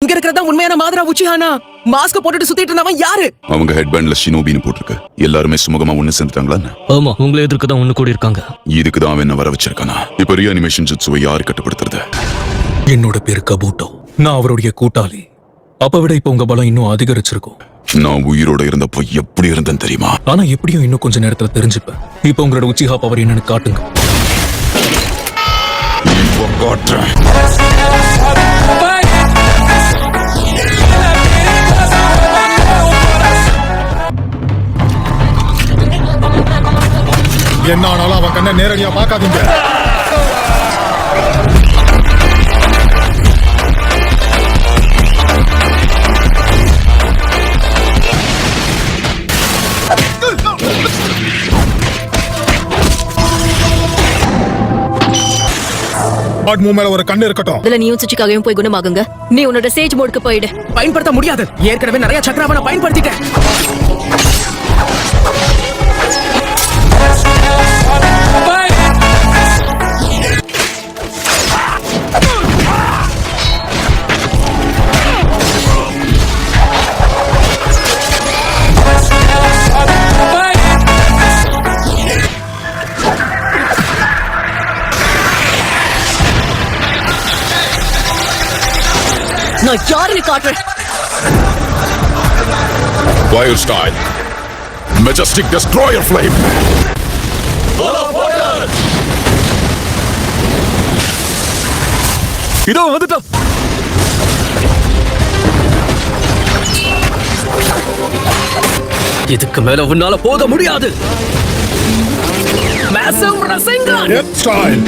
இங்க இருக்கிறதா உண்மையான மாதரா உச்சிஹானா? மாஸ்க் போட்டுட்டு சுத்திட்டு இருந்தவன் யாரு? அவங்க ஹெட்பேண்ட்ல ஷினோபின்னு போட்டிருக்கு. எல்லாருமே சுமூகமா ஒண்ணு சேர்ந்துட்டாங்களா? ஆமா, உங்களை எதிர்க்க தான் ஒண்ணு கூடி இருக்காங்க. இதுக்குதான் அவன் என்ன வர வச்சிருக்கானா? இப்ப ரீஅனிமேஷன் ஜுட்சுவை யாரு கட்டுப்படுத்துறது? என்னோட பேரு கபூட்டோ. நான் அவருடைய கூட்டாளி. அப்ப விட இப்ப உங்க பலம் இன்னும் அதிகரிச்சிருக்கும். நான் உயிரோட இருந்தப்போ எப்படி இருந்தேன்னு தெரியுமா? ஆனா எப்படியும் இன்னும் கொஞ்ச நேரத்துல தெரிஞ்சுப்பேன். இப்ப உங்களோட உச்சிஹா பவர் என்னன்னு காட்டுங்க. இப்ப காட்டுறேன். என்ன ஆனாலும் அவன் கண்ணை நேரடியா பார்க்காதீங்க. மேல ஒரு கண்ணு இருக்கட்டும். இதுல நீயும் சுச்சிக்காகவும் போய் குணமாகுங்க. நீ உன்னோட சேஜ் மோடுக்கு போயிடு. பயன்படுத்த முடியாது. ஏற்கனவே நிறைய சக்கராவை நான் பயன்படுத்திட்டேன். நான் யாருன்னு காட்டுறேன். Fire style. Majestic destroyer flame. இதோ வந்துட்டோம். இதுக்கு மேல உன்னால போக முடியாது. Massive Rasengan. Death style.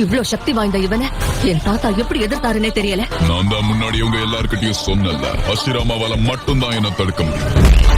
இவ்ளோ சக்தி வாய்ந்த இவனை என் தாத்தா எப்படி எதிர்த்தாருன்னே தெரியல. நான் தான் முன்னாடி உங்க எல்லார்கிட்டயும் சொன்னல, ஹஷிராமாவால மட்டும் தான் என்ன தடுக்க முடியும்.